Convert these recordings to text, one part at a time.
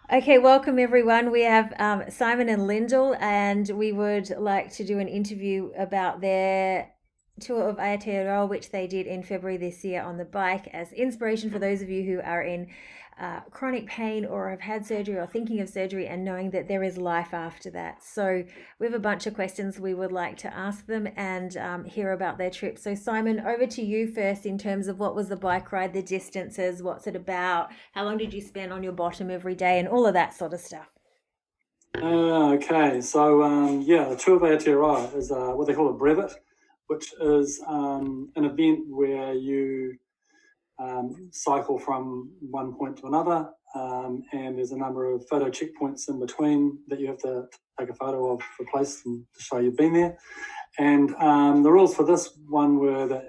Okay, welcome everyone. We have Simon and Lyndal, and we would like to do an interview about their Tour of Aotearoa, which they did in February this year on the bike, as inspiration for those of you who are in chronic pain or have had surgery or thinking of surgery and knowing that there is life after that. So we have a bunch of questions we would like to ask them and hear about their trip. So Simon, over to you first in terms of what was the bike ride, the distances, what's it about, how long did you spend on your bottom every day, and all of that sort of stuff. Okay, so the Tour of Aotearoa is what they call a brevet, which is an event where you cycle from one point to another, and there's a number of photo checkpoints in between that you have to take a photo of the place and to show you've been there. And the rules for this one were that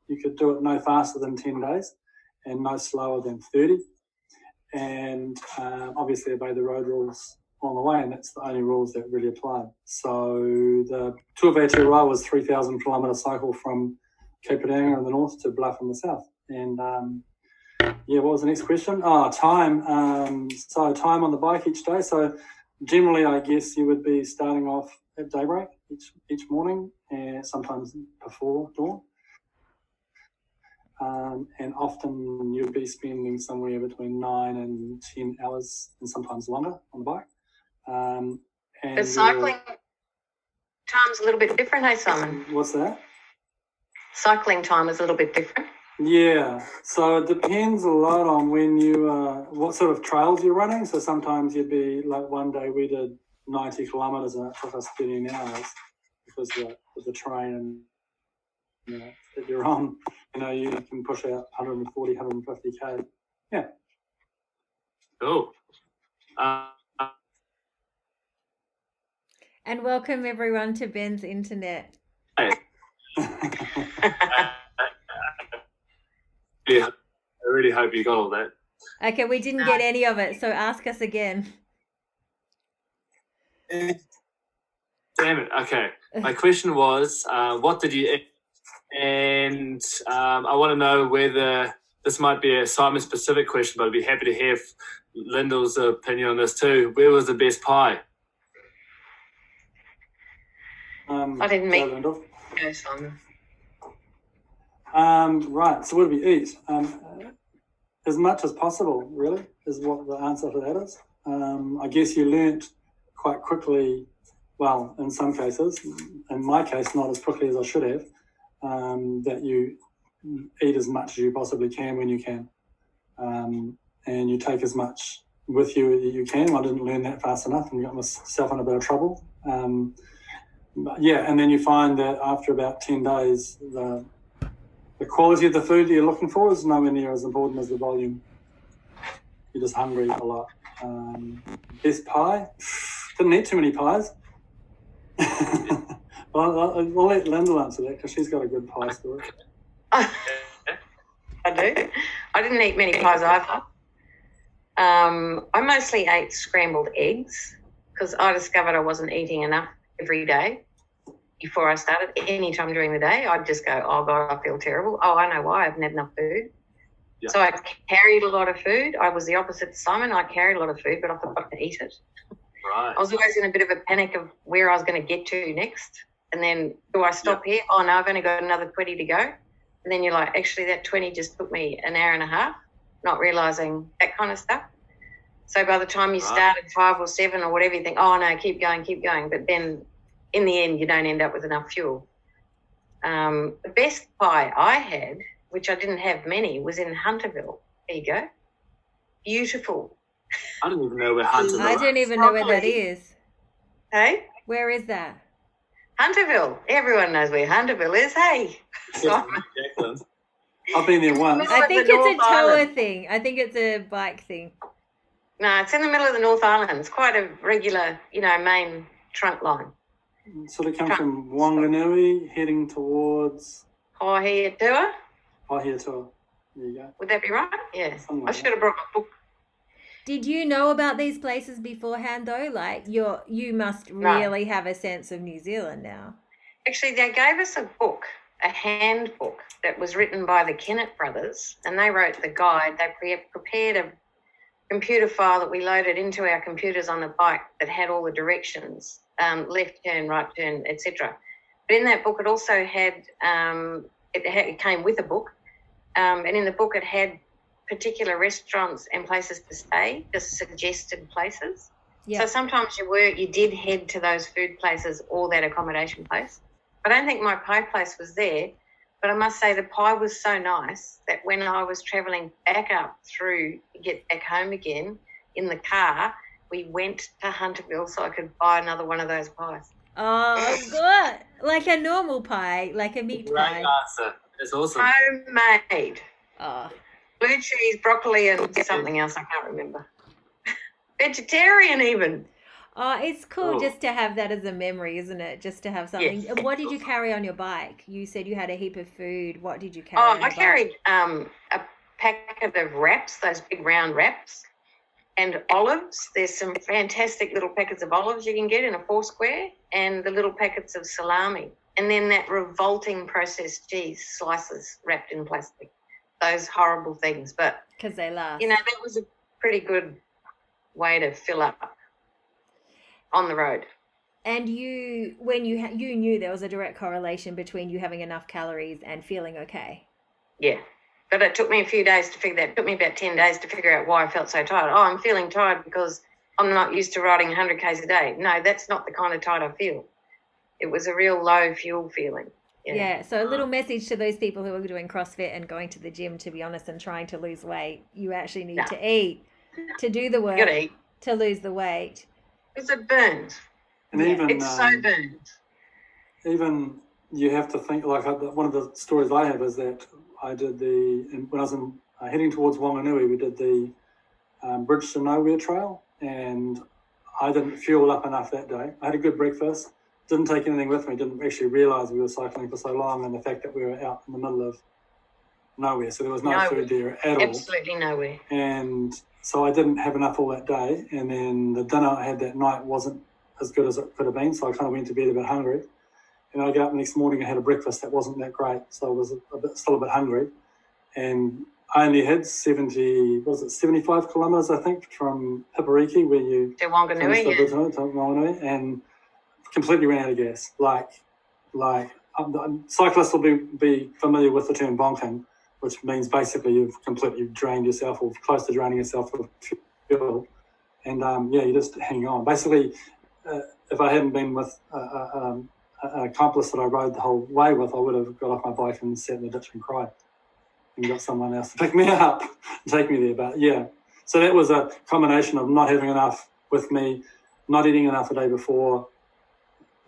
you could do it no faster than 10 days and no slower than 30, and obviously obey the road rules on the way, and that's the only rules that really apply. So the Tour of Aotearoa was 3,000 kilometre cycle from Cape Reinga in the north to Bluff in the south. And what was the next question? Time. So time on the bike each day. So generally, I guess you would be starting off at daybreak each morning, and sometimes before dawn. And often you'd be spending somewhere between 9 and 10 hours, and sometimes longer, on the bike. And the cycling time's a little bit different, hey Simon? What's that? Cycling time is a little bit different. Yeah, so it depends a lot on when you, what sort of trails you're running. So sometimes you'd be, like one day we did 90 kilometres and it took us 13 hours because of the train and that you're on. You can push out 140, 150k. Yeah. Cool. And welcome everyone to Ben's internet. Hey. Yeah, I really hope you got all that. Okay, we didn't get any of it, so ask us again. Damn it. Okay. My question was, what did you eat? And I want to know whether this might be a Simon-specific question, but I'd be happy to hear Lyndal's opinion on this too. Where was the best pie? I didn't meet you, Simon. Right, so what do we eat? As much as possible, really, is what the answer to that is. I guess you learnt quite quickly, well, in some cases, in my case, not as quickly as I should have, that you eat as much as you possibly can when you can. And you take as much with you as you can. I didn't learn that fast enough and got myself in a bit of trouble. And then you find that after about 10 days, the quality of the food that you're looking for is nowhere near as important as the volume. You're just hungry a lot. Best pie? Didn't eat too many pies. I'll let Lyndal answer that because she's got a good pie story. I do. I didn't eat many pies either. I mostly ate scrambled eggs because I discovered I wasn't eating enough every day. Before I started, any time during the day, I'd just go, oh, God, I feel terrible. Oh, I know why. I haven't had enough food. Yeah. So I carried a lot of food. I was the opposite to Simon. I carried a lot of food, but I forgot to eat it. Right. I was always in a bit of a panic of where I was going to get to next. And then, do I stop here? Oh, no, I've only got another 20 to go. And then you're like, actually, that 20 just took me an hour and a half, not realising that kind of stuff. So by the time you start at 5 or 7 or whatever, you think, oh, no, keep going. But then in the end, you don't end up with enough fuel. The best pie I had, which I didn't have many, was in Hunterville. There you go. Beautiful. I don't even know where Hunterville is. I don't even know where that is. Hey? Where is that? Hunterville. Everyone knows where Hunterville is, hey? I've been there once. I think it's a tower thing. I think it's a bike thing. No, it's in the middle of the North Island. It's quite a regular, main trunk line. Sort of come from Wanganui, heading towards Aotearoa. Aotearoa. There you go. Would that be right? Yeah. I should have brought my book. Did you know about these places beforehand, though? Like, you must really have a sense of New Zealand now. Actually, they gave us a book, a handbook that was written by the Kennett brothers, and they wrote the guide. They prepared computer file that we loaded into our computers on the bike that had all the directions, left turn, right turn, etc. But in that book, it also had, it came with a book, and in the book it had particular restaurants and places to stay, just suggested places. Yeah. So sometimes you did head to those food places or that accommodation place. I don't think my pie place was there, but I must say the pie was so nice that when I was travelling back up through to get back home again in the car, we went to Hunterville so I could buy another one of those pies. Oh, good. Like a normal pie, like a meat Great pie. answer. That's awesome. Homemade. Oh. Blue cheese, broccoli, and something else I can't remember. Vegetarian even. Oh, it's cool Oh. just to have that as a memory, isn't it? Just to have something. Yes. What did you carry on your bike? You said you had a heap of food. What did you carry Oh, on your I bike? carried a packet of wraps, those big round wraps, and olives. There's some fantastic little packets of olives you can get in a 4-square, and the little packets of salami. And then that revolting processed cheese slices wrapped in plastic. Those horrible things. But, Because they last. you know, that was a pretty good way to fill up on the road. And you, when you knew there was a direct correlation between you having enough calories and feeling okay. Yeah. But it took me a few days to figure that. It took me about 10 days to figure out why I felt so tired. Oh, I'm feeling tired because I'm not used to riding 100 Ks a day. No, that's not the kind of tired I feel. It was a real low fuel feeling. Yeah. So a little message to those people who are doing CrossFit and going to the gym, to be honest, and trying to lose weight. You actually need to eat to do the work, You gotta eat. to lose the weight. Because it burns. And Yeah. even It's so burns. even you have to think, like one of the stories I have is that I did when I was heading towards Wanganui, we did the Bridge to Nowhere trail, and I didn't fuel up enough that day. I had a good breakfast, didn't take anything with me, didn't actually realise we were cycling for so long, and the fact that we were out in the middle of nowhere, so there was no food there at all. Absolutely nowhere. And so I didn't have enough all that day, and then the dinner I had that night wasn't as good as it could have been, so I kind of went to bed a bit hungry. And I got up the next morning and had a breakfast that wasn't that great, so I was still a bit hungry. And I only had 75 kilometres, I think, from Hipariki, where you To Wanganui, to Wanganui, and completely ran out of gas. Cyclists will be familiar with the term bonking, which means basically you've completely drained yourself or close to draining yourself of fuel. And you're just hanging on. Basically, if I hadn't been with an accomplice that I rode the whole way with, I would have got off my bike and sat in the ditch and cried and got someone else to pick me up and take me there. But yeah, so that was a combination of not having enough with me, not eating enough the day before,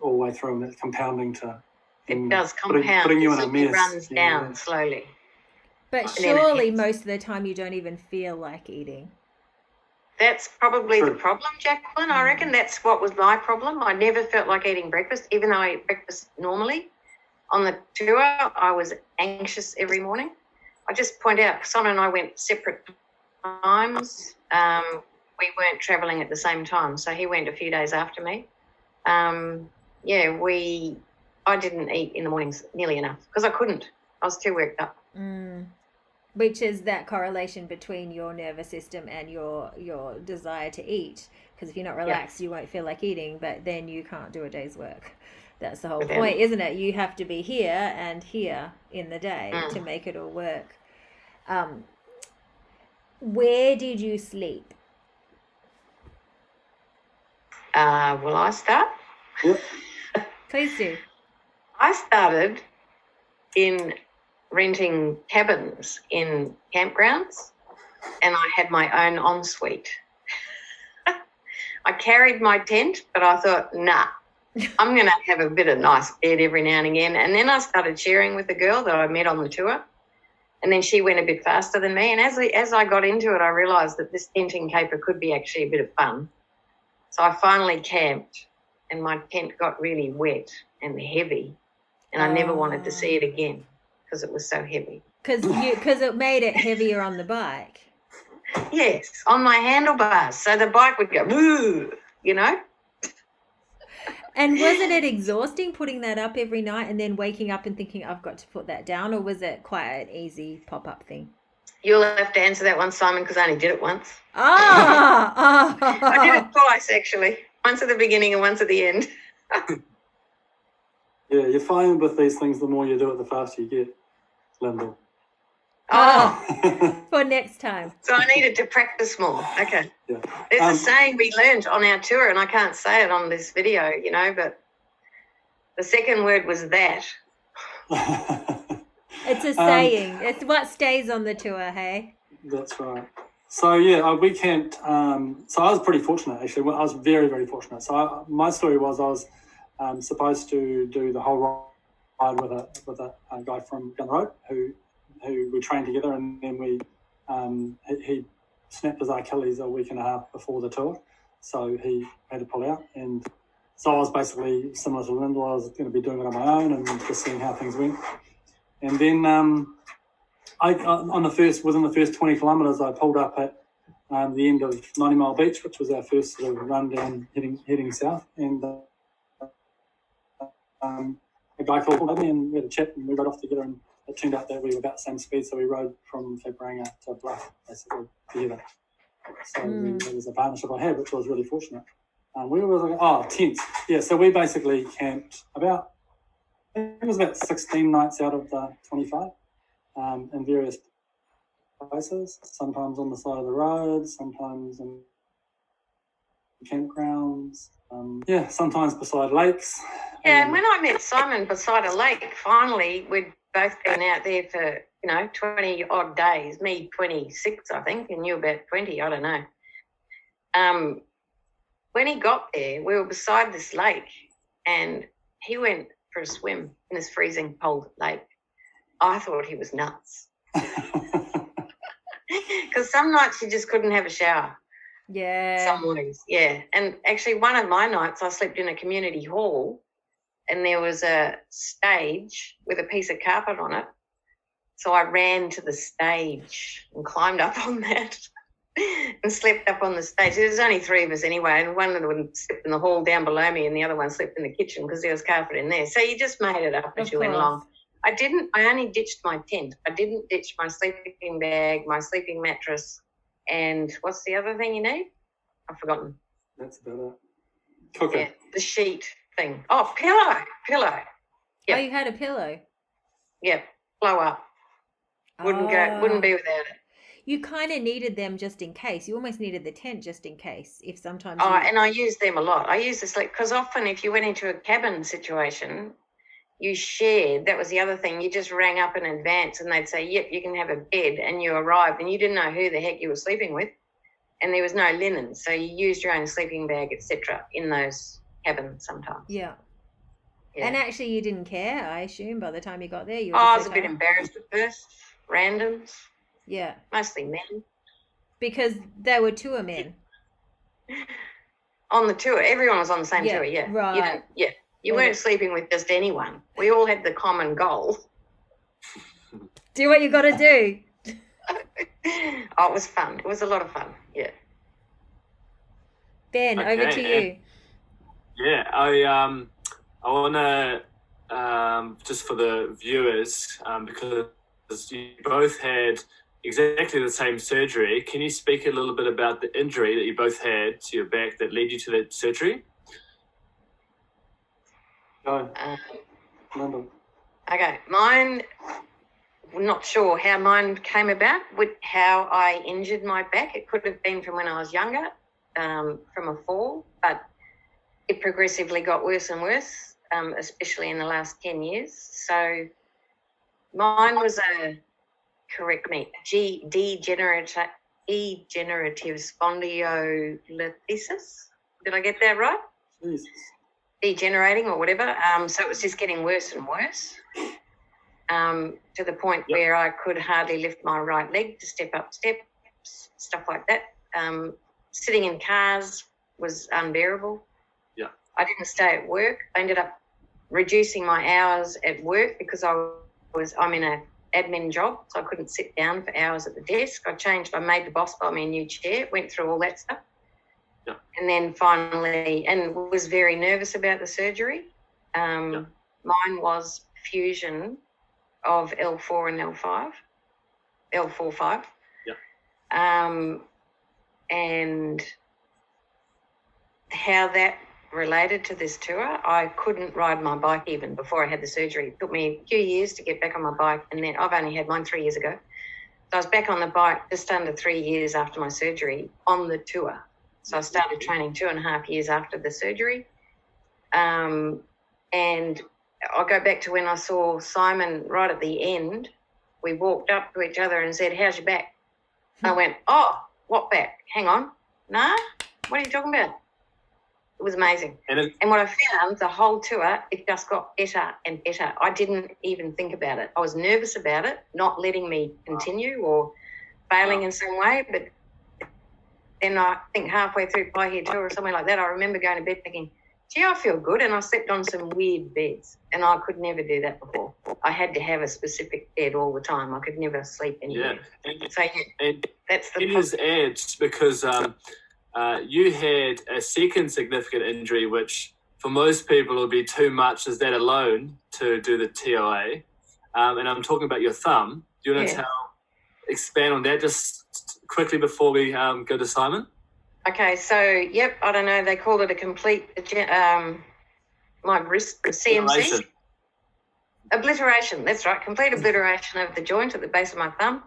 all the way through, and it's compounding to... it does compound. Putting you in a It mess. runs down slowly. But And then it surely hits. most of the time you don't even feel like eating. That's probably True. the problem, Jacqueline. I reckon that's what was my problem. I never felt like eating breakfast, even though I ate breakfast normally. On the tour, I was anxious every morning. I just point out, Son and I went separate times. We weren't travelling at the same time, so he went a few days after me. I didn't eat in the mornings nearly enough because I couldn't. I was too worked up. Which is that correlation between your nervous system and your desire to eat. Because if you're not relaxed, you won't feel like eating, but then you can't do a day's work. That's the whole point, isn't it? You have to be here and here in the day to make it all work. Where did you sleep? Will I start? Yep. Please do. I started in renting cabins in campgrounds, and I had my own ensuite. I carried my tent, but I thought, nah, I'm going to have a bit of nice bed every now and again. And then I started sharing with a girl that I met on the tour, and then she went a bit faster than me. And as I got into it, I realised that this tenting caper could be actually a bit of fun. So I finally camped, and my tent got really wet and heavy, and I never wanted to see it again because it was so heavy. Because it made it heavier on the bike. Yes, on my handlebars, so the bike would go, woo, you know. And wasn't it exhausting putting that up every night and then waking up and thinking, I've got to put that down? Or was it quite an easy pop-up thing? You'll have to answer that one, Simon, because I only did it once. I did it twice, actually. Once at the beginning and once at the end. Yeah, you find with these things, the more you do it, the faster you get, Lyndal. Oh, for next time. So I needed to practice more. Okay. Yeah. There's a saying we learnt on our tour, and I can't say it on this video, you know, but the second word was that. It's a saying. It's what stays on the tour, hey? That's right. So, yeah, we camped. So I was pretty fortunate, actually. I was very, very fortunate. So my story was I was supposed to do the whole ride with a guy from down the road who we trained together, and then he snapped his Achilles a week and a half before the tour, so he had to pull out. And so I was basically similar to Lyndal. I was going to be doing it on my own and just seeing how things went. And then within the first 20 kilometres, I pulled up at the end of 90 Mile Beach, which was our first sort of run down heading south, and a guy called me and we had a chat and we rode off together, and it turned out that we were about the same speed, so we rode from Whakaranga to Bluff basically together. So it was a partnership I had, which was really fortunate. We were like, tents. Yeah, so we basically camped it was about 16 nights out of the 25 in various places, sometimes on the side of the road, sometimes in campgrounds, sometimes beside lakes. Yeah, and when I met Simon beside a lake, finally, we'd both been out there for, 20 odd days, me 26, I think, and you about 20, I don't know. When he got there, we were beside this lake and he went for a swim in this freezing cold lake. I thought he was nuts. Because some nights you just couldn't have a shower. Yeah. Some mornings, yeah. And actually one of my nights I slept in a community hall and there was a stage with a piece of carpet on it. So I ran to the stage and climbed up on that and slept up on the stage. There was only three of us anyway, and one of them slept in the hall down below me and the other one slept in the kitchen because there was carpet in there. So you just made it up as you went along. I only ditched my tent. I didn't ditch my sleeping bag, my sleeping mattress, and what's the other thing you need? I've forgotten. That's about it. Cooker. Yeah, the sheet thing. Oh, pillow. Yep. Oh, you had a pillow? Yep, blow up. Wouldn't be without it. You kind of needed them just in case. You almost needed the tent just in case. If sometimes. And I used them a lot. I used to sleep because often if you went into a cabin situation, you shared. That was the other thing. You just rang up in advance and they'd say, "Yep, you can have a bed," and you arrived and you didn't know who the heck you were sleeping with, and there was no linen, so you used your own sleeping bag, etc. in those cabins sometimes. Yeah. And actually, you didn't care, I assume, by the time you got there. I was a bit embarrassed at first. Randoms. Yeah. Mostly men. Because they were tour men. On the tour. Everyone was on the same tour, yeah. Right. You weren't sleeping with just anyone. We all had the common goal. Do what you got to do. It was fun. It was a lot of fun, yeah. Ben, over to you. Yeah, I want to, just for the viewers, because you both had exactly the same surgery, can you speak a little bit about the injury that you both had to your back that led you to that surgery? Go. Okay, mine, I'm not sure how mine came about, with how I injured my back. It could have been from when I was younger, from a fall, but it progressively got worse and worse, especially in the last 10 years. So mine was degenerative spondylolisthesis. Did I get that right? Jesus. Degenerating or whatever. So it was just getting worse and worse, to the point where I could hardly lift my right leg to step up steps, stuff like that. Sitting in cars was unbearable. Yeah. I didn't stay at work. I ended up reducing my hours at work because I'm in an admin job, so I couldn't sit down for hours at the desk. I made the boss buy me a new chair, went through all that stuff. Yeah. And then finally, and was very nervous about the surgery. Mine was fusion of L4 and L5. L45. Yeah. And how that related to this tour, I couldn't ride my bike even before I had the surgery. It took me a few years to get back on my bike, and then I've only had mine 3 years ago. So I was back on the bike just under 3 years after my surgery on the tour. So I started training 2.5 years after the surgery. And I'll go back to when I saw Simon right at the end. We walked up to each other and said, "How's your back?" I went, "Oh, what back? Hang on. Nah, what are you talking about?" It was amazing. And what I found, the whole tour, it just got better and better. I didn't even think about it. I was nervous about it, not letting me continue or failing in some way. But then I think halfway through Pai Tour or something like that, I remember going to bed thinking, "Gee, I feel good." And I slept on some weird beds, and I could never do that before. I had to have a specific bed all the time. I could never sleep anywhere. Yeah. And that's the it is edged because you had a second significant injury, which for most people will be too much as that alone to do the TOA. And I'm talking about your thumb. Do you want to expand on that just quickly before we go to Simon? Okay, so, I don't know, they call it a complete, my wrist, CMC. Obliteration, that's right, complete obliteration of the joint at the base of my thumb.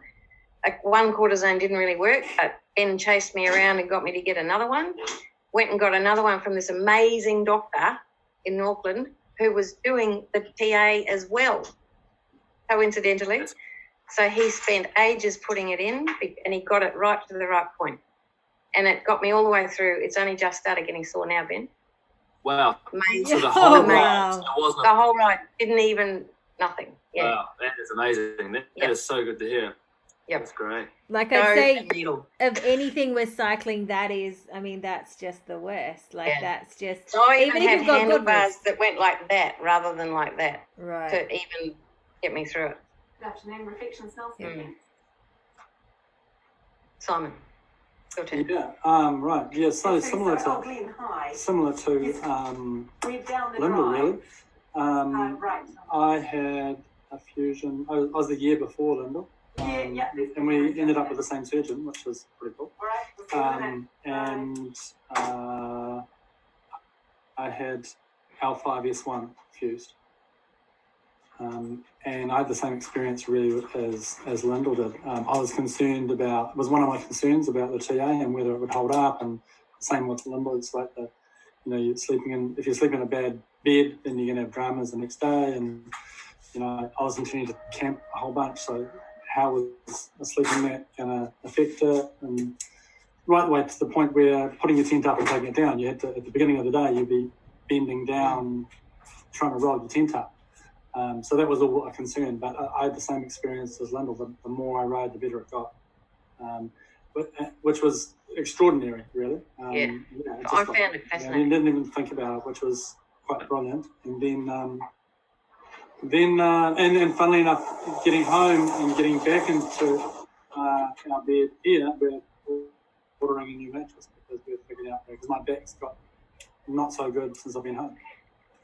One cortisone didn't really work, but Ben chased me around and got me to get another one. Went and got another one from this amazing doctor in Auckland who was doing the TA as well, coincidentally. So he spent ages putting it in, and he got it right to the right point. And it got me all the way through. It's only just started getting sore now, Ben. Wow. Amazing. So the whole ride, the whole ride, didn't even, nothing. Yeah. Wow, that is amazing. That is so good to hear. Yep. That's great. Like I'd say, of anything with cycling, that's just the worst. Like that's just. So I even had handlebars that went like that rather than like that. Right. To even get me through it. Good name, reflections, Simon. Yeah, right. Yeah, so similar to Lyndal, really. I had a fusion. I was the year before Lyndal. And we ended up with the same surgeon, which was pretty cool. And I had L5S1 fused. And I had the same experience really as Lyndal did. I was concerned about, it was one of my concerns about the TA and whether it would hold up, and same with Lyndal. It's like if you're sleeping in a bad bed, then you're going to have dramas the next day. And, I was intending to camp a whole bunch, so how was a sleeping mat going to affect it? And right the way to the point where putting your tent up and taking it down, you had to, at the beginning of the day, you'd be bending down, trying to roll your tent up. So that was all a concern, but I had the same experience as Lyndal. The more I rode, the better it got, which was extraordinary, really. I found it fascinating. I didn't even think about it, which was quite brilliant. And funnily enough, getting home and getting back into our bed here, we're ordering a new mattress because we've figured out because my back's got not so good since I've been home.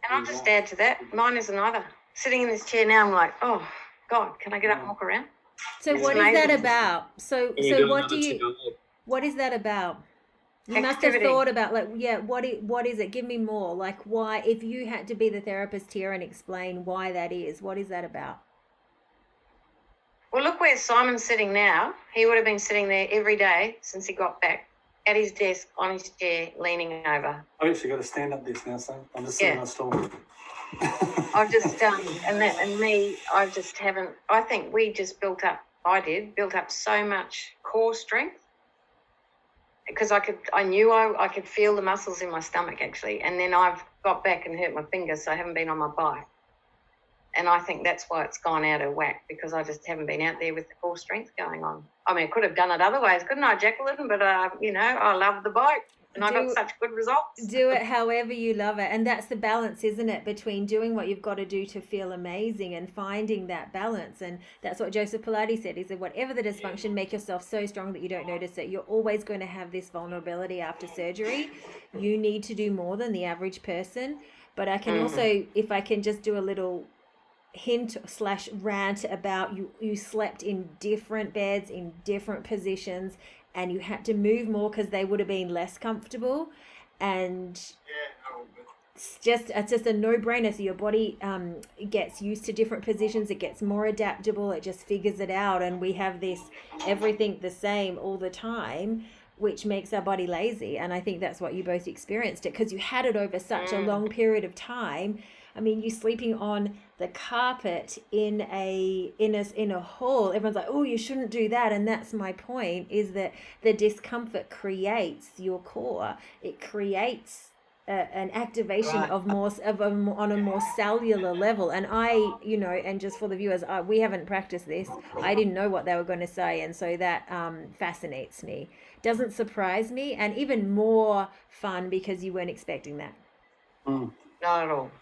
And I'll just add to that, mine isn't either. Sitting in this chair now, I'm like, oh God, can I get up and walk around? So what is that about? So what is that about? You must have thought about what is it? Give me more. Like why, if you had to be the therapist here and explain why that is, what is that about? Well, look where Simon's sitting now. He would have been sitting there every day since he got back at his desk on his chair, leaning over. I've actually got a stand-up desk now, so I'm just sitting on a stool. I've just I just haven't. I think we just built up so much core strength because I knew I could feel the muscles in my stomach actually, and then I've got back and hurt my finger, so I haven't been on my bike, and I think that's why it's gone out of whack because I just haven't been out there with the core strength going on. I mean, I could have done it other ways, couldn't I, Jacqueline? But I love the bike. And I got such good results. Do it however you love it. And that's the balance, isn't it? Between doing what you've got to do to feel amazing and finding that balance. And that's what Joseph Pilates said. He said, whatever the dysfunction, make yourself so strong that you don't notice it. You're always going to have this vulnerability after surgery. You need to do more than the average person. But I can also, if I can just do a little hint/rant about you slept in different beds in different positions, and you had to move more because they would have been less comfortable, and it's just a no-brainer. So your body gets used to different positions, it gets more adaptable, it just figures it out, and we have this everything the same all the time, which makes our body lazy. And I think that's what you both experienced it, because you had it over such a long period of time. I mean, you sleeping on the carpet in a hall, everyone's like, oh, you shouldn't do that. And that's my point, is that the discomfort creates your core. It creates an activation of more on a more cellular level. And and just for the viewers, we haven't practiced this. I didn't know what they were going to say, and so that fascinates me. Doesn't surprise me, and even more fun because you weren't expecting that. Not at all.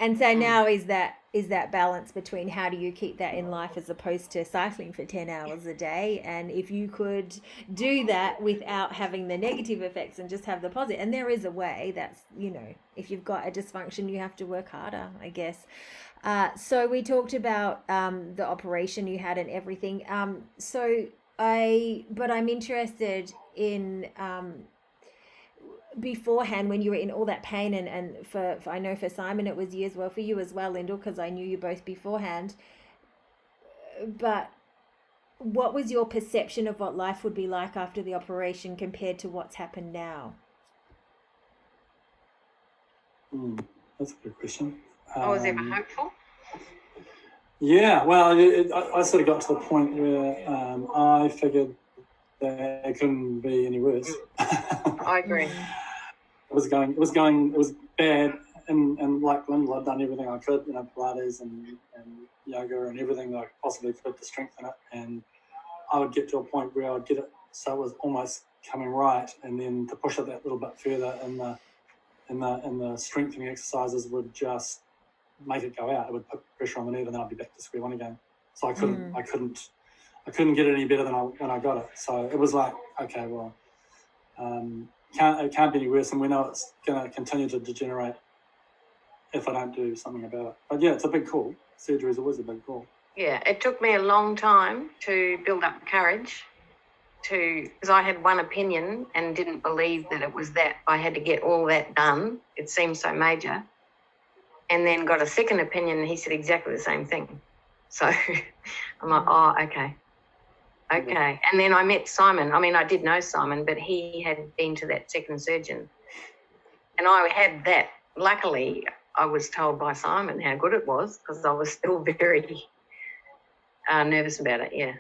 And so now is that balance between how do you keep that in life as opposed to cycling for 10 hours a day. And if you could do that without having the negative effects and just have the positive, and there is a way, that's, if you've got a dysfunction, you have to work harder, I guess. So we talked about the operation you had and everything. But I'm interested in beforehand, when you were in all that pain, and for I know for Simon it was years, well for you as well, Lyndal, because I knew you both beforehand. But what was your perception of what life would be like after the operation compared to what's happened now? That's a good question. I was ever hopeful? Yeah, well, I sort of got to the point where I figured that it couldn't be any worse. I agree. It was bad, and like Lyndal, I'd done everything I could, Pilates and yoga and everything that I possibly could to strengthen it, and I would get to a point where I'd get it so it was almost coming right, and then to push it that little bit further, and the strengthening exercises would just make it go out. It would put pressure on the nerve, and then I'd be back to square one again. So I couldn't get it any better than when I got it. So it was like, okay, well, it can't be any worse, and we know it's going to continue to degenerate if I don't do something about it. But yeah, it's a big call. Surgery is always a big call. Yeah, it took me a long time to build up courage because I had one opinion and didn't believe that it was that I had to get all that done. It seemed so major. And then got a second opinion, and he said exactly the same thing. So I'm like, oh, okay. And then I met Simon. I mean, I did know Simon, but he had been to that second surgeon. And I had that. Luckily, I was told by Simon how good it was, because I was still very nervous about it, yeah.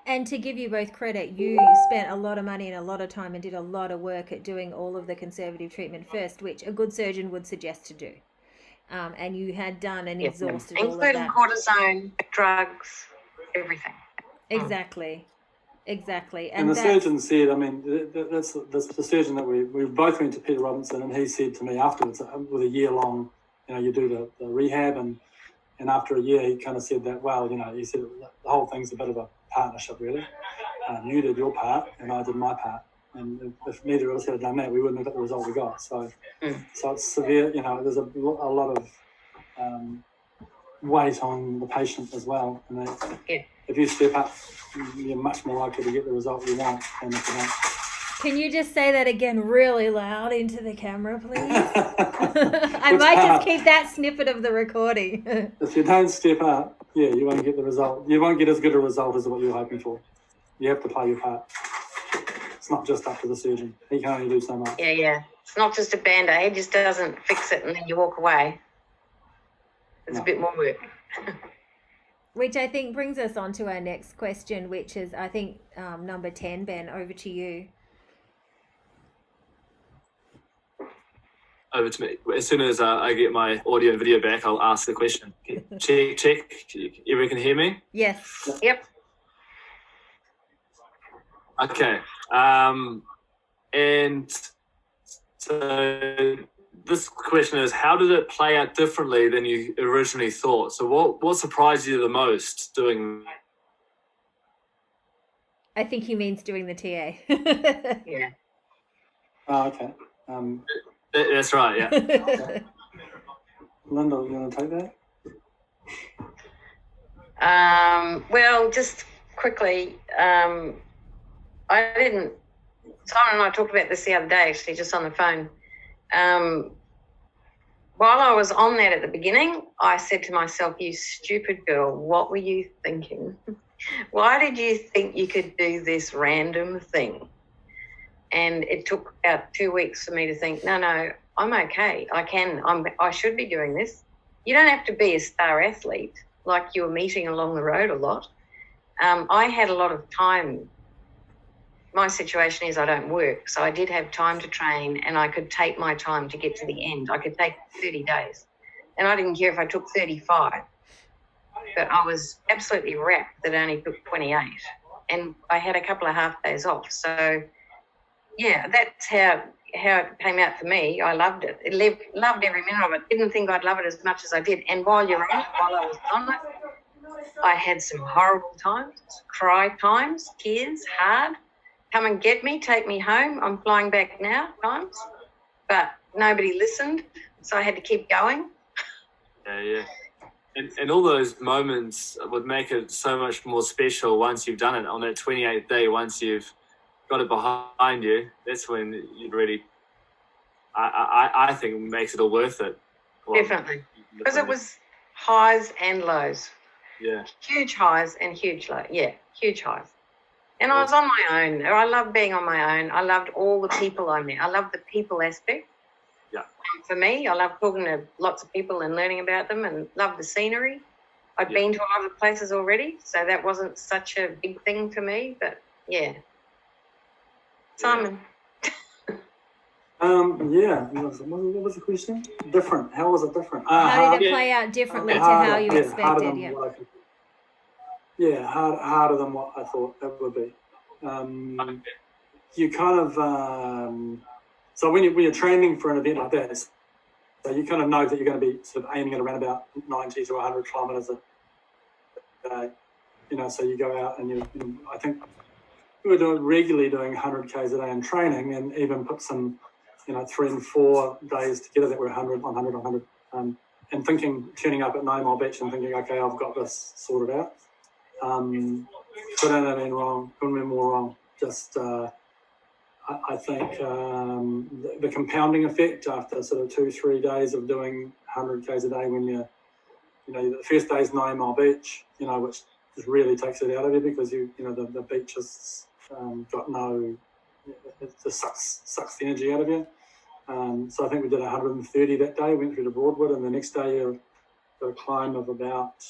And to give you both credit, you spent a lot of money and a lot of time and did a lot of work at doing all of the conservative treatment first, which a good surgeon would suggest to do. And you had done and exhausted all of that. Including cortisone, drugs, everything. Exactly. And the surgeon said, I mean, that's the surgeon that we both went to, Peter Robinson, and he said to me afterwards, with a year long, you do the rehab, and after a year he kind of said that, well, he said the whole thing's a bit of a partnership, really. You did your part and I did my part. And if neither of us had done that, we wouldn't have got the result we got. So it's severe. There's a lot of weight on the patient as well. And if you step up, you're much more likely to get the result you want than if you don't. Can you just say that again really loud into the camera, please? I might just keep that snippet of the recording. If you don't step up, you won't get the result. You won't get as good a result as what you're hoping for. You have to play your part. It's not just up to the surgeon. He can only do so much. Yeah. It's not just a Band-Aid. He just doesn't fix it and then you walk away. It's a bit more work. Which I think brings us on to our next question, which is, I think, number 10. Ben, over to you. Over to me. As soon as I get my audio and video back, I'll ask the question. Check. Everyone can hear me? Yes. Yep. Okay. And so this question is, how did it play out differently than you originally thought? So what surprised you the most doing? I think he means doing the TA. Yeah. Oh, okay. That's right, yeah. Okay. Lyndal, you want to take that? Well, just quickly, Simon and I talked about this the other day, actually, just on the phone. While I was on that at the beginning, I said to myself, you stupid girl, what were you thinking? Why did you think you could do this random thing? And it took about 2 weeks for me to think, no, I'm okay. I should be doing this. You don't have to be a star athlete like you were meeting along the road a lot. I had a lot of time. My situation is I don't work, so I did have time to train, and I could take my time to get to the end. I could take 30 days, and I didn't care if I took 35, but I was absolutely wrapped that it only took 28, and I had a couple of half days off. So, yeah, that's how it came out for me. I loved it. Loved every minute of it. Didn't think I'd love it as much as I did. And while I was on it, I had some horrible times, cry times, tears, hard. Come and get me, take me home. I'm flying back now times. But nobody listened, so I had to keep going. Yeah. And all those moments would make it so much more special once you've done it. On that 28th day, once you've got it behind you, that's when you really, I think, makes it all worth it. Well, definitely. Because it was highs and lows. Yeah. Huge highs and huge lows. Yeah, huge highs. And I was on my own. I loved being on my own. I loved all the people I met. I loved the people aspect. Yeah. For me, I love talking to lots of people and learning about them, and love the scenery. I'd been to a lot of places already, so that wasn't such a big thing for me. But yeah, Simon. What was the question? Different. How was it different? How did it play out differently to how you expected? Harder than what I thought it would be. You kind of so when you're training for an event like that, so you kind of know that you're going to be sort of aiming at around about 90 to 100 kilometres a day. So you go out and I think we were regularly doing 100 k's a day in training, and even put some 3 and 4 days together that were 100, and turning up at 9 Mile Beach and thinking, okay, I've got this sorted out. Couldn't have been wrong. Couldn't have been more wrong. Just, I think the compounding effect after sort of 2-3 days of doing 100 k's a day, when the first day is 9 Mile Beach, which just really takes it out of you, because the beach has got it just sucks the energy out of you. So I think we did 130 that day. Went through to Broadwood, and the next day you got a climb of about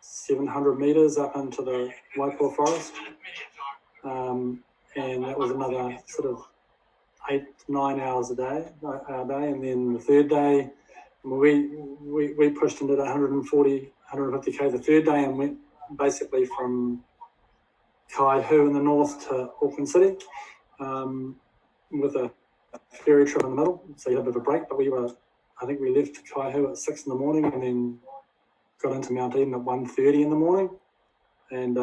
700 metres up into the Waipua forest, and that was another sort of 8-9 hours a day. And then the third day, we pushed into the 140, 150 k the third day, and went basically from Kaihu in the north to Auckland City, with a ferry trip in the middle, so you had a bit of a break. But I think we left Kaihu at 6 in the morning, and then got into Mount Eden at 1:30 in the morning, and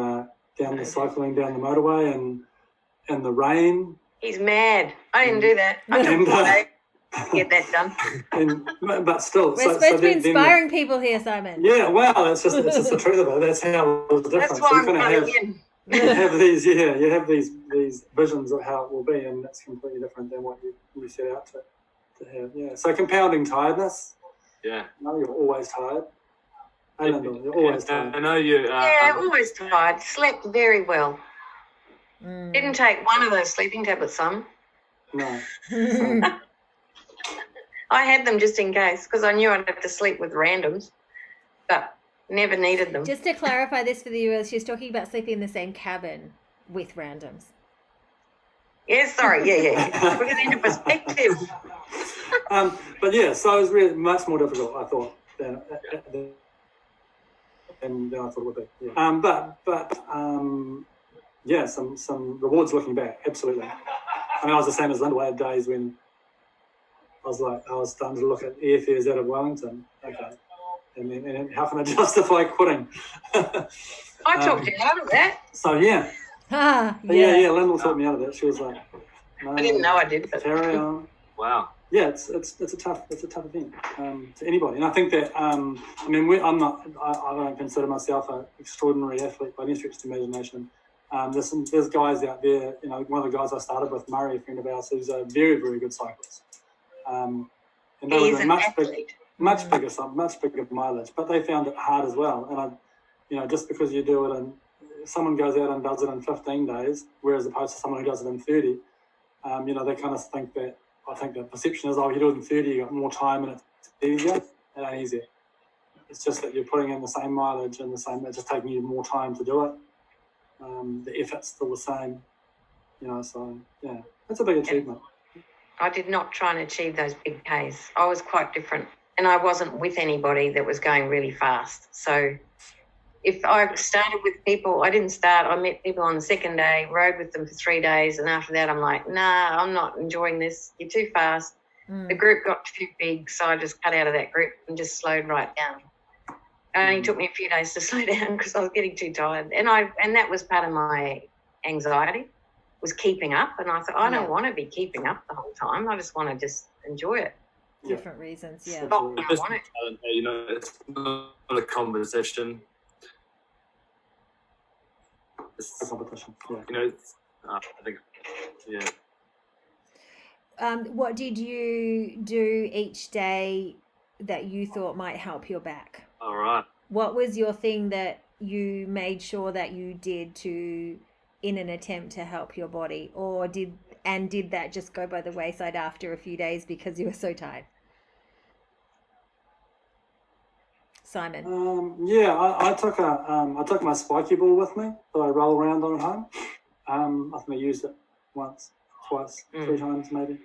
cycling down the motorway, and the rain. He's mad. I didn't do that. I took get that done. But still, we're supposed to be inspiring people here, Simon. Yeah, well, it's just the truth of it. That's how it was different. That's why I'm coming in. You have these visions of how it will be, and that's completely different than what you set out to have. Yeah. So compounding tiredness. Yeah. You're always tired. Lyndal, you're always tired. I know you. Always tired. Slept very well. Didn't take one of those sleeping tablets, son. No. I had them just in case, because I knew I'd have to sleep with randoms, but never needed them. Just to clarify this for the viewers, she's talking about sleeping in the same cabin with randoms. Yeah, sorry. Yeah. Put it into perspective. But yeah, so it was really much more difficult, I thought, than I thought it would be. Yeah. Some rewards looking back, absolutely. I mean, I was the same as Lyndal. I had days when I was starting to look at airfares out of Wellington. Okay. And how can I justify quitting? I talked you out of that. So, yeah. Yeah, Lyndal talked me out of that. She was like, no, I didn't know I did. But... Carry on. Wow. yeah, it's a tough event to anybody, and I think that I don't consider myself an extraordinary athlete by any stretch of the imagination. There's guys out there, one of the guys I started with, Murray, a friend of ours, who's a very, very good cyclist, and they He's were an athlete. much bigger mileage, but they found it hard as well. And just because you do it someone goes out and does it in 15 days, whereas opposed to someone who does it in 30, they kind of think that. I think the perception is, you do it in 30, you got more time and it's easier. It ain't easier. It's just that you're putting in the same mileage and it's just taking you more time to do it. The effort's still the same, so yeah, that's a big achievement. I did not try and achieve those big Ks. I was quite different, and I wasn't with anybody that was going really fast. So if I started with people, I met people on the second day, rode with them for 3 days, and after that I'm like, nah, I'm not enjoying this. You're too fast. The group got too big, so I just cut out of that group and just slowed right down. It only took me a few days to slow down because I was getting too tired. And that was part of my anxiety, was keeping up. And I thought, I don't want to be keeping up the whole time. I just want to just enjoy it. Different reasons, yeah. It's not a conversation. It's a competition. I think, yeah. What did you do each day that you thought might help your back? All right. What was your thing that you made sure that you did in an attempt to help your body, or did that just go by the wayside after a few days because you were so tired? Simon. I took my spiky ball with me that I roll around on at home. I think I used it once, twice, 3 times maybe.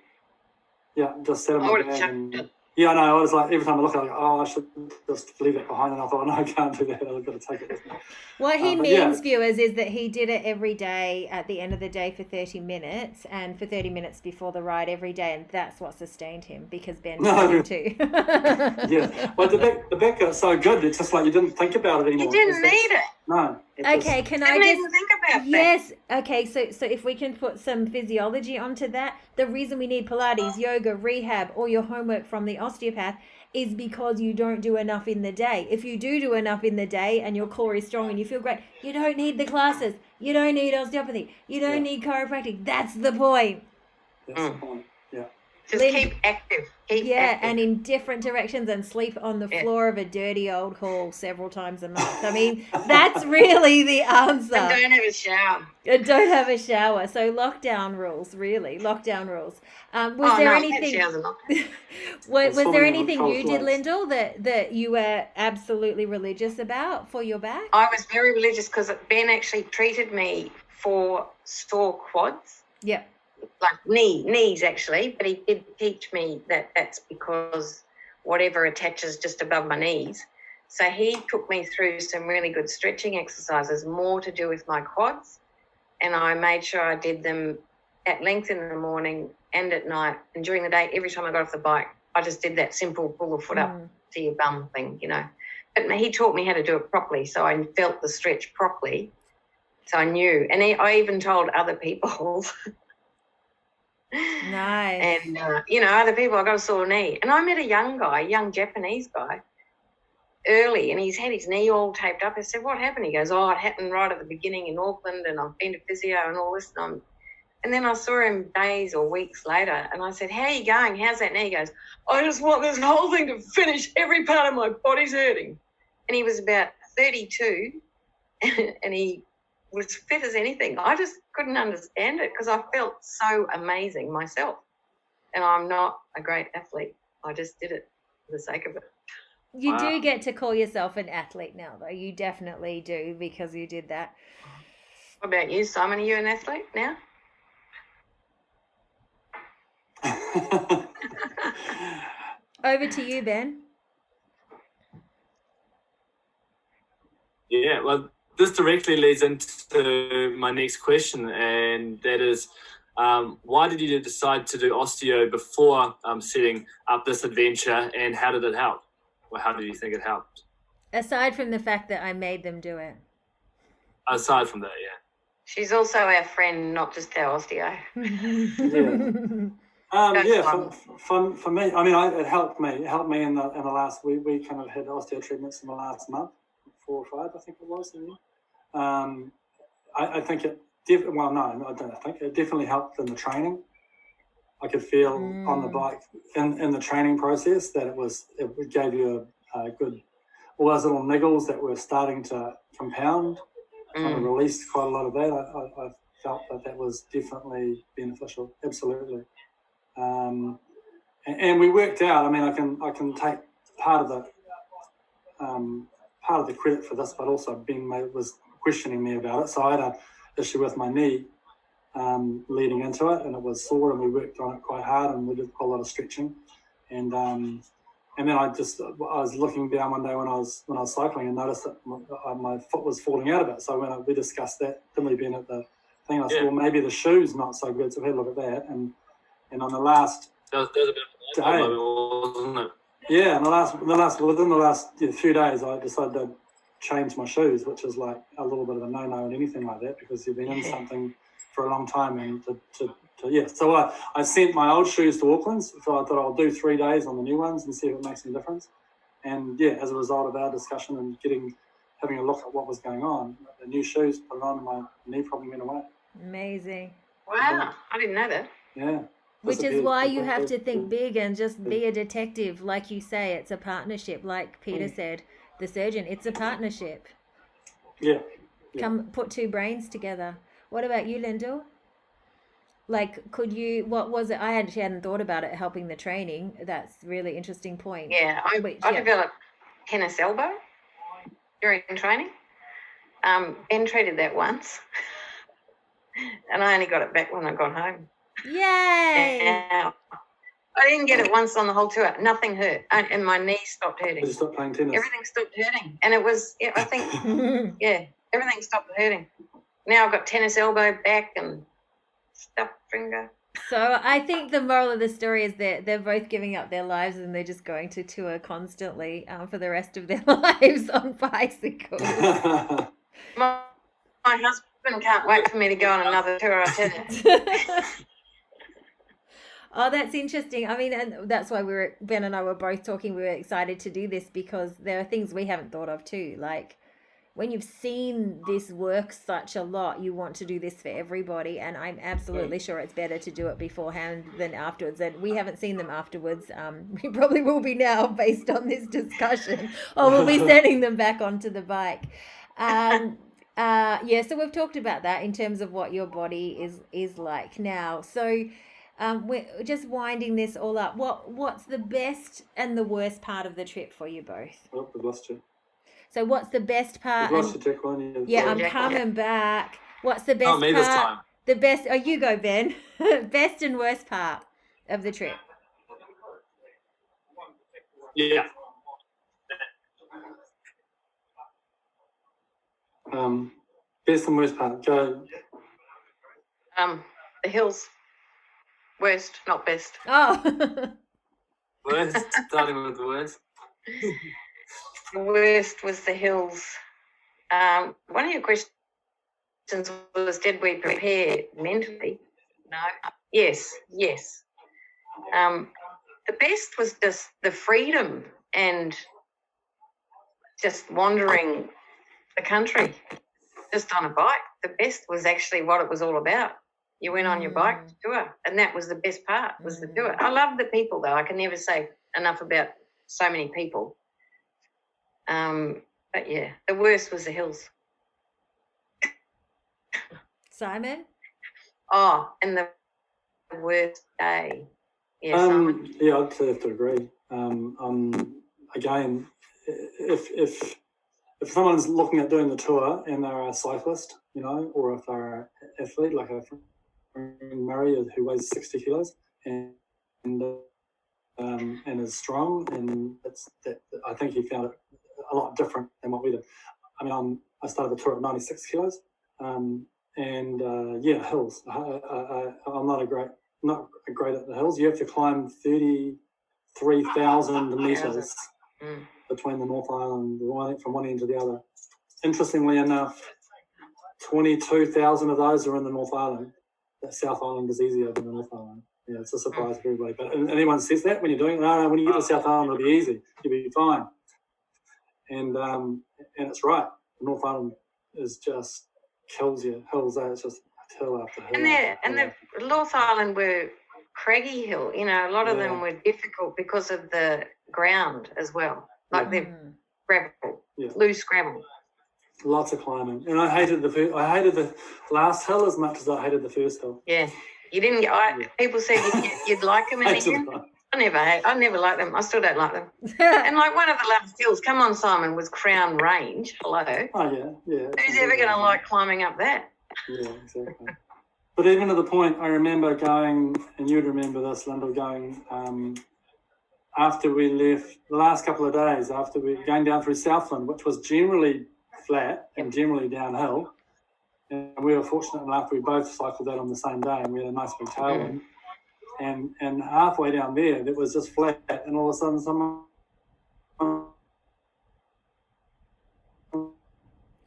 Yeah, just set it in my bag. I know. I was like, every time I look at it, I should just leave it behind. And I thought, no, I can't do that. I've got to take it with me. What he means, viewers, is that he did it every day at the end of the day for 30 minutes and for 30 minutes before the ride every day. And that's what sustained him, because Ben told him to. Yeah. Well, the back got so good. It's just like you didn't think about it anymore. You didn't need it. No. Okay, can I didn't even think about that. Yes. Okay, so if we can put some physiology onto that, the reason we need Pilates, yoga, rehab, or your homework from the osteopath is because you don't do enough in the day. If you do enough in the day and your core is strong and you feel great, you don't need the classes. You don't need osteopathy. You don't need chiropractic. That's the point. That's the point. Yeah. Just keep active. And in different directions, and sleep on the floor of a dirty old hall several times a month. I mean, that's really the answer. And don't have a shower. And don't have a shower. So lockdown rules, really. Lockdown rules. Was there anything you did, Lyndal, that you were absolutely religious about for your back? I was very religious because Ben actually treated me for sore quads. Yep. Like knees actually, but he did teach me that that's because whatever attaches just above my knees. So he took me through some really good stretching exercises, more to do with my quads, and I made sure I did them at length in the morning and at night, and during the day, every time I got off the bike, I just did that simple pull the foot up to your bum thing, But he taught me how to do it properly, so I felt the stretch properly, so I knew. And I even told other people. Nice. And, other people, I got a sore knee. And I met a young Japanese guy, early, and he's had his knee all taped up. I said, what happened? He goes, it happened right at the beginning in Auckland, and I've been to physio and all this. And then I saw him days or weeks later, and I said, how are you going? How's that knee? He goes, I just want this whole thing to finish. Every part of my body's hurting. And he was about 32, and he was fit as anything. I just couldn't understand it because I felt so amazing myself. And I'm not a great athlete. I just did it for the sake of it. You do get to call yourself an athlete now, though. You definitely do, because you did that. What about you, Simon? Are you an athlete now? Over to you, Ben. Yeah, well, this directly leads into my next question, and that is, why did you decide to do osteo before setting up this adventure, and how did it help? Or how do you think it helped? Aside from the fact that I made them do it. Aside from that, yeah. She's also our friend, not just our osteo. Yeah, for me, I mean, it helped me. It helped me in the last week. We kind of had osteo treatments in the last month, 4 or 5, I think it was. I think it. Well, no, I don't think it definitely helped in the training. I could feel on the bike in the training process that it gave you a good, all those little niggles that were starting to compound. Kind of released quite a lot of that. I felt that was definitely beneficial. Absolutely. And we worked out. I mean, I can take part of the credit for this, but also Ben was questioning me about it. So I had an issue with my knee leading into it, and it was sore, and we worked on it quite hard, and we did quite a lot of stretching, and then I was looking down one day when I was cycling and noticed that my foot was falling out of it. So we discussed that, didn't we, Ben, at the thing? I said, well, maybe the shoe's not so good. So we had a look at that, and on the last that was a bit of a moment, wasn't it? Yeah, within the last few days, I decided to change my shoes, which is like a little bit of a no-no and anything like that, because you've been in something for a long time, and So I sent my old shoes to Auckland's, so I thought I'll do 3 days on the new ones and see if it makes any difference. And as a result of our discussion and having a look at what was going on, the new shoes, put it on, and my knee problem went away. Amazing. Wow, I didn't know that. Yeah. Which is why you have to think big and just be a detective. Like you say, it's a partnership. Like Peter said, the surgeon, it's a partnership. Yeah. Come put 2 brains together. What about you, Lyndal? Like, what was it? I actually hadn't thought about it helping the training. That's a really interesting point. Yeah, I developed tennis elbow during training. Ben treated that once, and I only got it back when I got home. Yay! I didn't get it once on the whole tour. Nothing hurt, and my knee stopped hurting. You stopped playing tennis. Everything stopped hurting, and it was, I think, everything stopped hurting. Now I've got tennis elbow, back, and stuffed finger. So I think the moral of the story is that they're both giving up their lives, and they're just going to tour constantly for the rest of their lives on bicycles. My husband can't wait for me to go on another tour, I tell you. Oh, that's interesting. I mean, and that's why Ben and I were both talking. We were excited to do this because there are things we haven't thought of too. Like when you've seen this work such a lot, you want to do this for everybody. And I'm absolutely sure it's better to do it beforehand than afterwards. And we haven't seen them afterwards. We probably will be now based on this discussion, or we'll be sending them back onto the bike. So we've talked about that in terms of what your body is like now. So we're just winding this all up. What's the best and the worst part of the trip for you both? Oh, we've lost you. So what's the best part? We've lost you, Jacqueline. Yeah, I'm coming back. What's the best Not me part? this time. The best. Oh, you go, Ben. Best and worst part of the trip. Yeah. Best and worst part. Go. The hills. Worst, not best. Oh. Worst, starting with the worst. The worst was the hills. One of your questions was, did we prepare mentally? No. Yes. The best was just the freedom and just wandering the country just on a bike. The best was actually what it was all about. You went on your bike tour, and that was the best part, was the tour. I love the people, though. I can never say enough about so many people. But yeah, the worst was the hills. Simon? Oh, and the worst day. Yeah, Simon. Yeah, I'd have to agree. Again, if someone's looking at doing the tour and they're a cyclist, or if they're an athlete like a Murray who weighs 60 kilos and is strong, and I think he found it a lot different than what we did. I mean, I started the tour at 96 kilos, hills. I'm not great at the hills. You have to climb 33,000 meters between the North Island, from one end to the other. Interestingly enough, 22,000 of those are in the North Island. The South Island is easier than the North Island. Yeah, it's a surprise for everybody. But anyone says that when you're doing it, no, when you get to South Island, it'll be easy. You'll be fine. And it's right. The North Island is just kills you. Hills there. It's just hill after hill. And the North Island were craggy hill. You know, a lot of them were difficult because of the ground as well. Like the gravel, loose gravel. Lots of climbing, and I hated the last hill as much as I hated the first hill. Yeah, you didn't. People said you'd like them in the end. I never liked them. I still don't like them. And like one of the last hills, come on, Simon, was Crown Range. Hello. Oh yeah. Who's ever going to like climbing up that? Yeah, exactly. But even to the point, I remember going, and you'd remember this, Lyndal, going after we left the last couple of days, after we were going down through Southland, which was generally flat and generally downhill. And we were fortunate enough, we both cycled that on the same day, and we had a nice big tailwind. And halfway down there, it was just flat, and all of a sudden someone...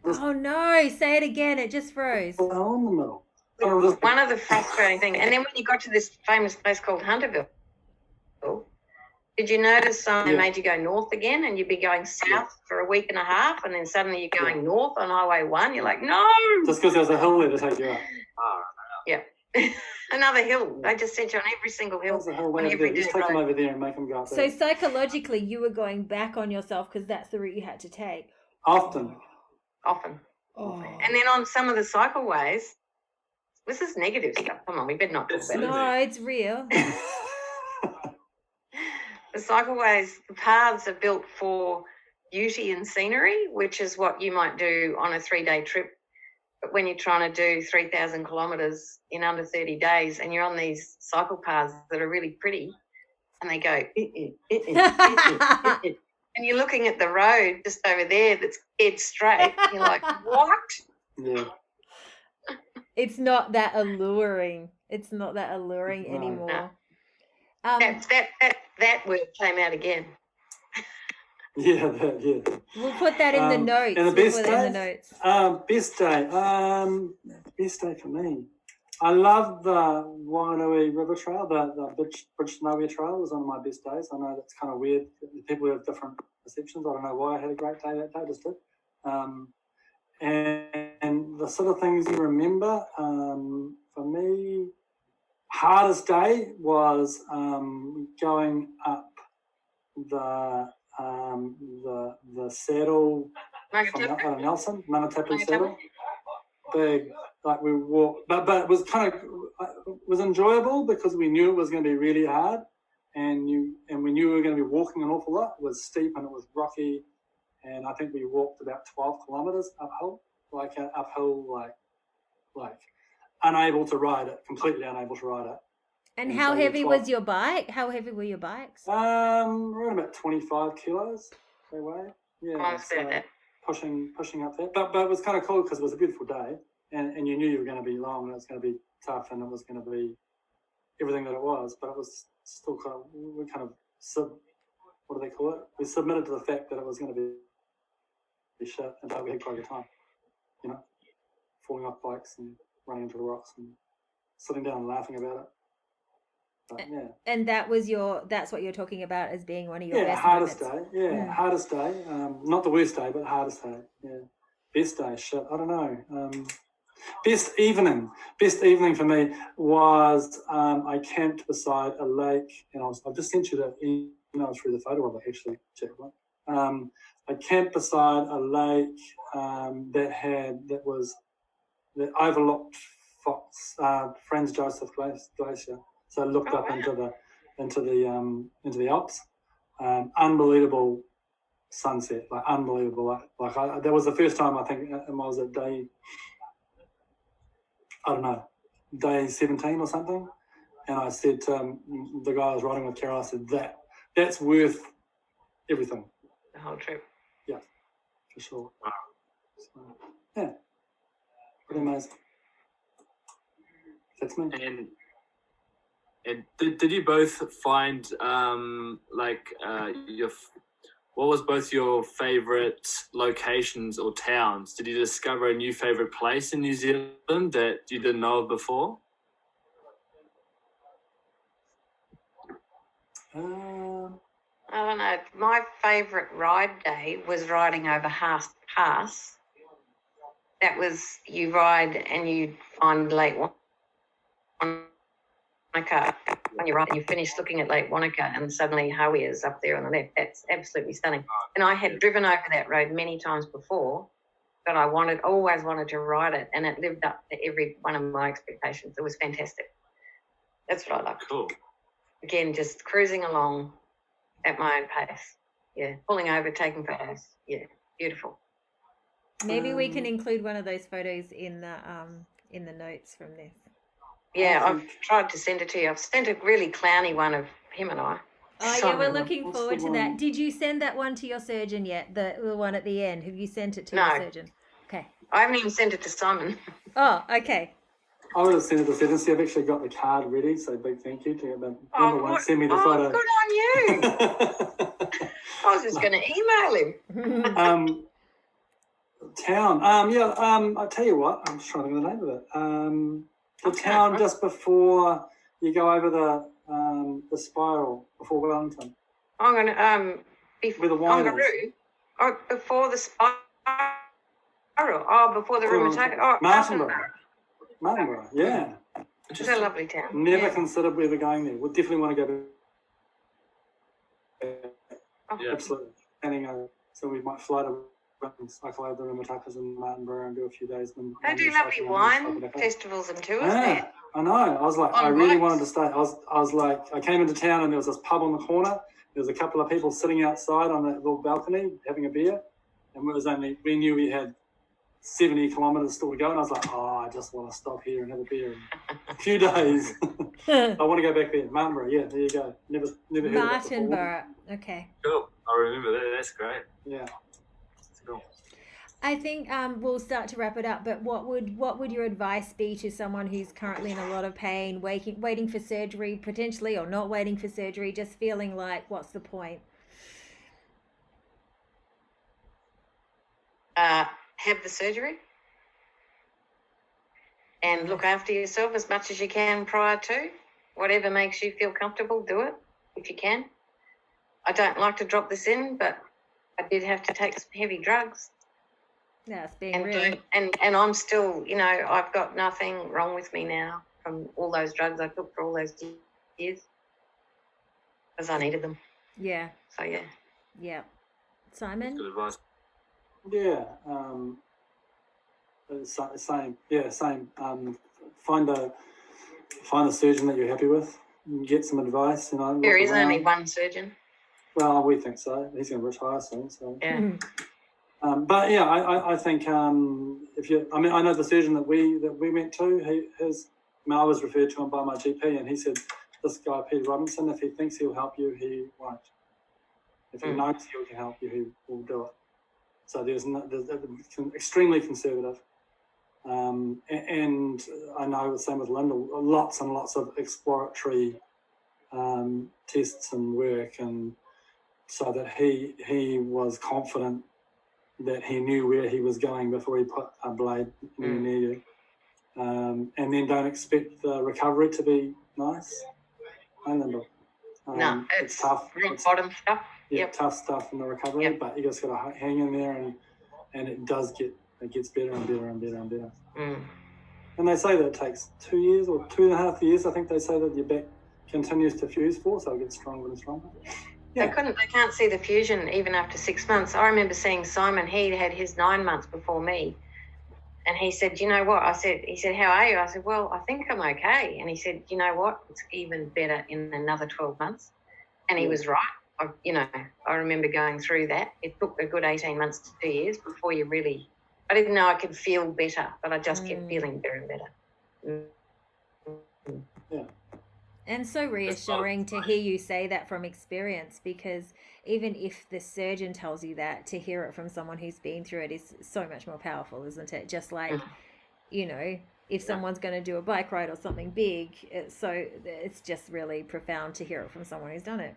Oh no, say it again, it just froze. In the middle. One of the frustrating things. And then when you got to this famous place called Hunterville, did you notice they made you go north again, and you'd be going south for a week and a half, and then suddenly you're going north on Highway 1? You're like, no! Just because there's a hill there to take you up. Yeah. Another hill. They just sent you on every single hill. There's a hill there. Just take them over there and make them go up there. So psychologically, you were going back on yourself because that's the route you had to take? Often. Oh. And then on some of the cycleways, this is negative stuff. Come on, we better not talk about it. No, it's real. The cycleways, the paths are built for beauty and scenery, which is what you might do on a 3-day trip. But when you're trying to do 3,000 kilometres in under 30 days and you're on these cycle paths that are really pretty and they go, and you're looking at the road just over there that's dead straight, you're like, what? Yeah. It's not that alluring. Anymore. No. That word came out again. Yeah. We'll put that in the notes. And the best day? Best day for me. I love the Wainui River Trail. The Bridge-Nowhere Trail was one of my best days. I know that's kind of weird. People have different perceptions. I don't know why I had a great day that day. I just did. And the sort of things you remember, for me, hardest day was going up the saddle from Nelson, Manatapu saddle. Big, like we walked, but it was it was enjoyable because we knew it was going to be really hard, and we knew we were going to be walking an awful lot. It was steep and it was rocky, and I think we walked about 12 kilometres uphill, like unable to ride it, completely unable to ride it. And how heavy was your bike? How heavy were your bikes? Around about 25 kilos they weigh. Yeah, pushing up there. But it was kind of cool because it was a beautiful day, and you knew you were going to be long and it was going to be tough and it was going to be everything that it was. But it was still what do they call it? We submitted to the fact that it was going to be shit, and so we had quite a good time. You know, falling off bikes and running into the rocks and sitting down and laughing about it. But, yeah. And that's what you're talking about as being one of your best hardest moments. day. Yeah, hardest day. Not the worst day, but the hardest day. Yeah, best day. Shit, I don't know. Best evening for me was I camped beside a lake, and I've just sent you the email through the photo of it. Actually, check it out. I camped beside a lake that overlooked Franz Josef Glacier. So I looked up into the Alps. Unbelievable sunset, like unbelievable. That was the first time I think it was at day 17 or something. And I said to the guy I was riding with, Carol, I said that's worth everything. The whole trip. Yeah, for sure. Wow. So, yeah, pretty amazing. That's me. And did you both find what was both your favourite locations or towns? Did you discover a new favourite place in New Zealand that you didn't know of before? I don't know. My favourite ride day was riding over Haast Pass. That was, you ride and you find Lake Wanaka. When you ride and you finish looking at Lake Wanaka and suddenly Howie is up there on the left. That's absolutely stunning. And I had driven over that road many times before, but I always wanted to ride it, and it lived up to every one of my expectations. It was fantastic. That's what I like. Cool. Again, just cruising along at my own pace. Yeah, pulling over, taking photos. Yeah, beautiful. Maybe we can include one of those photos in the notes from this. Yeah, I've tried to send it to you. I've sent a really clowny one of him and I. Oh, yeah, we're looking forward to that. Did you send that one to your surgeon yet? The one at the end? Have you sent it to your surgeon? Okay. I haven't even sent it to Simon. Oh, okay. I would have sent it to surgeon. See, I've actually got the card ready, so big thank you to them. Won't send me the photo. Good on you. I was just going to email him. Town. I'll tell you what, I'm just trying to think of the name of it. The town just before you go over the spiral, before Wellington. I'm going to, Where the wine is. Oh, before the spiral. Oh, before the rheumatic. Oh, Martinborough, yeah. It's a lovely town. Never considered we were going there. We definitely want to go there. Yeah. Absolutely. So we might fly to cycle over the Rimatakas in Martinborough and do a few days. They do lovely wine festivals and tours there. I know. I was like, I really wanted to stay. I was like, I came into town and there was this pub on the corner. There was a couple of people sitting outside on that little balcony having a beer. And we knew we had 70 kilometres still to go. And I was like, I just want to stop here and have a beer in a few days. I want to go back there. Martinborough, yeah, there you go. Never heard of it Martinborough, okay. Cool. I remember that. That's great. Yeah. Cool. I think we'll start to wrap it up, but what would your advice be to someone who's currently in a lot of pain, waiting for surgery potentially, or not waiting for surgery, just feeling like, what's the point? Have the surgery and look after yourself as much as you can prior to. Whatever makes you feel comfortable, do it if you can. I don't like to drop this in, but I did have to take some heavy drugs. That's being real. And I'm still, I've got nothing wrong with me now from all those drugs I took for all those years because I needed them. Yeah. So, yeah. Yeah. Simon? Good advice. Yeah. Same. Yeah, same. Find a surgeon that you're happy with. Get some advice. There is only one surgeon. Well, we think so. He's going to retire soon. So. Yeah. But yeah, I think I know the surgeon that we went to. I was referred to him by my GP, and he said, "This guy Peter Robinson, if he thinks he'll help you, he won't. If he knows he can help you, he will do it." So there's extremely conservative, and I know the same with Lyndal. Lots and lots of exploratory tests and work, and so that he was confident that he knew where he was going before he put a blade in your knee. And then don't expect the recovery to be nice. No, it's tough. Rock bottom stuff. Yeah, tough stuff in the recovery, but you just got to hang in there, and it gets better and better and better and better. And they say that it takes 2 years or 2.5 years. I think they say that your back continues to fuse for, so it gets stronger and stronger. Yeah. They can't see the fusion even after 6 months. I remember seeing Simon, he had his 9 months before me. And he said, "You know what?" He said, "How are you?" I said, "Well, I think I'm okay." And he said, "You know what? It's even better in another 12 months. And he was right. I remember going through that. It took a good 18 months to 2 years before you really, I didn't know I could feel better, but I just kept feeling better and better. Yeah. And so reassuring to hear you say that from experience, because even if the surgeon tells you that, to hear it from someone who's been through it is so much more powerful, isn't it? Just like, if someone's going to do a bike ride or something big, it's just really profound to hear it from someone who's done it.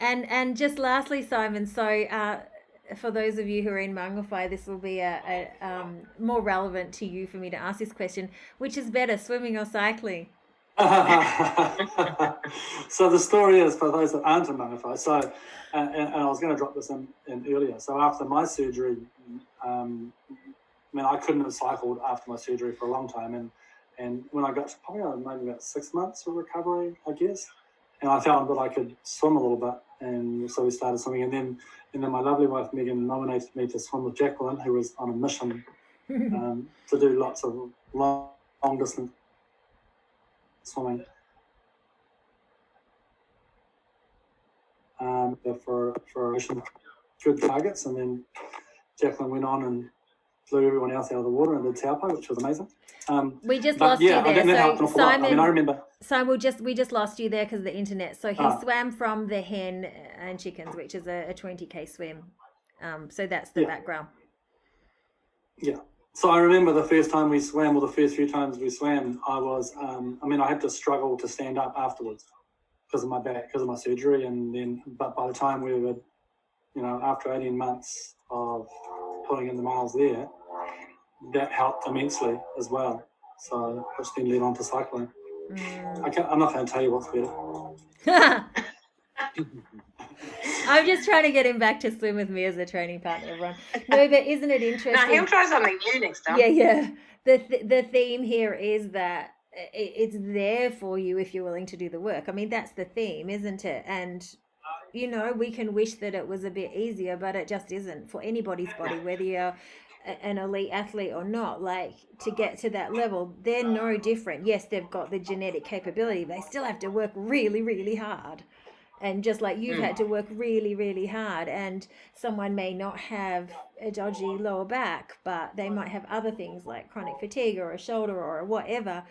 And just lastly, Simon, so for those of you who are in Mangawhai, this will be a more relevant to you for me to ask this question. Which is better, swimming or cycling? So the story is, for those that aren't in Mangawhai, so, and I was going to drop this in earlier. So after my surgery, I mean, I couldn't have cycled after my surgery for a long time. And when I got to probably maybe about 6 months of recovery, I guess, and I found that I could swim a little bit. And so we started swimming. And then my lovely wife, Megan, nominated me to swim with Jacqueline, who was on a mission to do lots of long distance swimming for good targets. And then Jacqueline went on and flew everyone else out of the water and did Taupo, which was amazing. We just lost you there. So Simon, I mean, I remember. So we just lost you there because of the internet. So he swam from the Hen and Chickens, which is a 20k swim. So that's the background. Yeah. So I remember the first time we swam, or the first few times we swam, I was, I had to struggle to stand up afterwards because of my back, because of my surgery. But by the time we were, after 18 months of putting in the miles there, that helped immensely as well. So, which then led on to cycling. I'm not going to tell you what's better. I'm just trying to get him back to swim with me as a training partner, everyone. No, but isn't it interesting? No, he'll try something new next time. Yeah. The theme here is that it's there for you if you're willing to do the work. I mean, that's the theme, isn't it? And, we can wish that it was a bit easier, but it just isn't for anybody's body, whether you're an elite athlete or not. Like, to get to that level, they're no different. Yes, they've got the genetic capability. They still have to work really, really hard. And just like you've had to work really, really hard, and someone may not have a dodgy lower back, but they might have other things like chronic fatigue or a shoulder or whatever.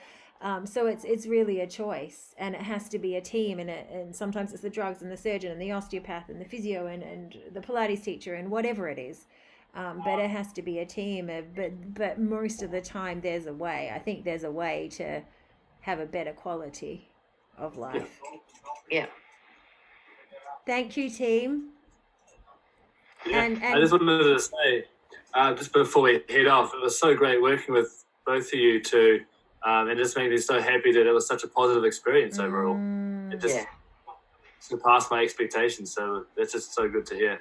So it's really a choice, and it has to be a team. And sometimes it's the drugs and the surgeon and the osteopath and the physio and the Pilates teacher and whatever it is. But it has to be a team. But most of the time, there's a way. I think there's a way to have a better quality of life. Yeah. Thank you, team. Yeah, and I just wanted to say, just before we head off, it was so great working with both of you two, and it just made me so happy that it was such a positive experience overall. It just surpassed my expectations, so it's just so good to hear.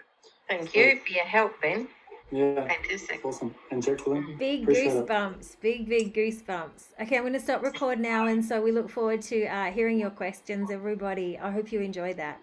Thank you for your help, Ben. Yeah, fantastic. Awesome. And Jacqueline, big goosebumps, big goosebumps. Okay, I'm going to stop record now, and so we look forward to hearing your questions, everybody. I hope you enjoyed that.